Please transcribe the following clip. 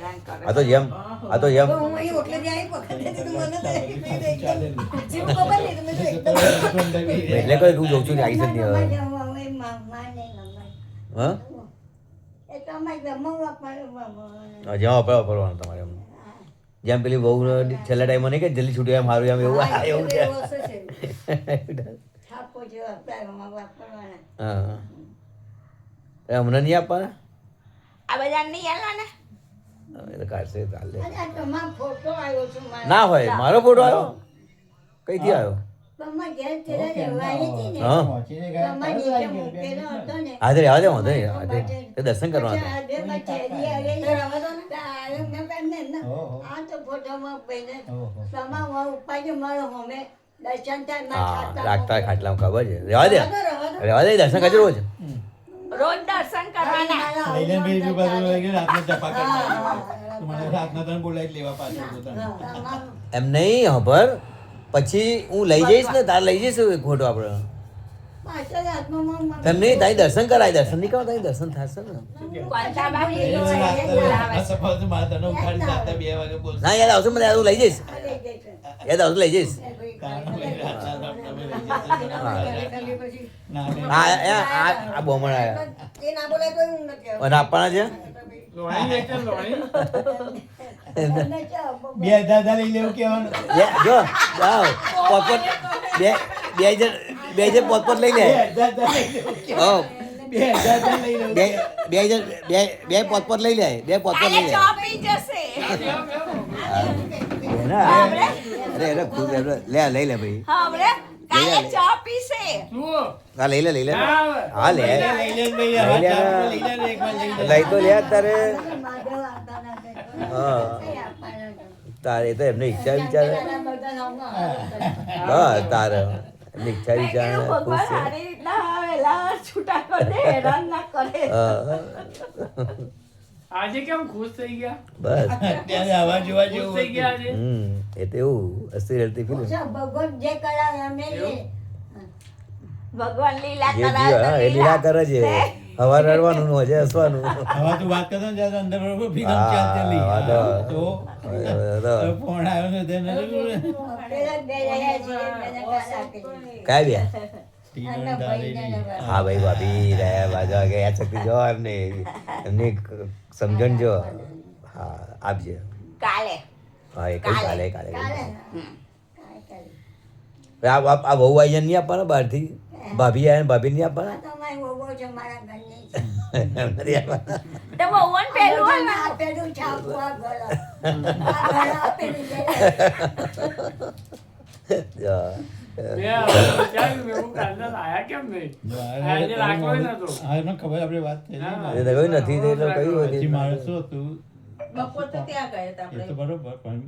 હેરાન કરે. આ તો જેમ હું અહીં ઓટલે જ આવી પકડી દીધી તો મને તો એકદમ હજી ખબર નહીં તમે તો એકદમ એટલે કઈ તું જોઉં છું ને આવી જ નહીં હવે હા જેમ વાપરવાનું તમારે એમ જેમ પેલી બહુ છેલ્લા ટાઈમમાં નહીં કે જલ્દી છૂટી એમ સારું એમ એવું એવું છે હા અમને નહીં આપવાના આ બધા નહીં આલવાના. એ તો કાઢશે ચાલે ફોટો આવ્યો છું ના હોય મારો ફોટો આવ્યો કઈથી આવ્યો હા આજે રહેવા દે વાંધો નહીં આજે તે દર્શન કરવા હતા હા રાખતા ખાટલામાં ખબર છે રહેવા દે દર્શન કરજો રોજ રોજ દર્શન કરવાના. એમ નહીં ખબર પછી હું લઈ જઈશ ને તારે લઈ જઈશ ખોટો આપણે એમ નહીં તારી દર્શન કરાય દર્શન નહીં કરવા તારી દર્શન થશે ને કોલસાબા પેલો એને બોલાવે. ના યાદ આવશે મને યાદ લઈ જઈશ યાદ આવશે લઈ જઈશ આ બોમણ આવ્યા એ ના બોલાય તો હું નથી અને આપવાના છે 2000 લઈ લેવું કેવાનું જો જાઓ પોતપોત બે હજાર પોતપોત લઈ લે બે પોતપોત લઈ લે બે પોતપોત લઈ લે ચા પી જશે. અરે ખુદ લે લઈ લે ભાઈ હવે કાલે ચા પીશે. હા લઈ લે હા લે લઈ તો લે તારે હા તારે તો એમને ઈચ્છા વિચાર હા તારે એમની ઈચ્છા વિચાર ભગવાન ખુશ છે સારી રીતના વહેલા છૂટા કરે હેરાન ના કરે. આજે કેમ ખુશ થઈ ગયા? બસ અત્યારે આવા જોવા ખુશ જેવું થઈ ગયા આજે? એ તો એવું હસતી રડતી ફિલ્મ ભગવાન જે કરાવે અમે લે ભગવાન લીલા જે કરાવે જીવે, હા, એ લીલા કરે છે હવાર રડવાનું ને હજે હસવાનું હવે તું વાત કરતો ને ત્યારે અંદર બરોબર ભીગમ હા, ચાલતી વાંધો. તો ફોન આવ્યો ને તેને પેલા બે રહ્યા છે કાંઈ બે હા ભાઈ ભાભી રહ્યા બાજુ વાગે યાદ શક્તિ જો એમની સમજણ જો હા આપજે કાલે હા એ કઈ કાલે કાલે આ બહુ આઈ નહીં આપવાના બહારથી ભાભી આયા ને ભાભી નહીં આપવાના તમારી બહુ છે મારા ઘરની એમ નથી આપવાના તો ભગવાન પેલું હોય ને. આપેલું છાપું આ ગળા. આ ગળા આપેલું છે. જો. એવું કાલના આયા કેમ નહીં? આજે રાખવો નતો. હા ખબર આપણે વાત થઈ હા. એ તો કોઈ નથી તો એટલે કયું પછી હતું મારે શું હતું બપોર તો ત્યાં ગયા હતા એ તો બરોબર પણ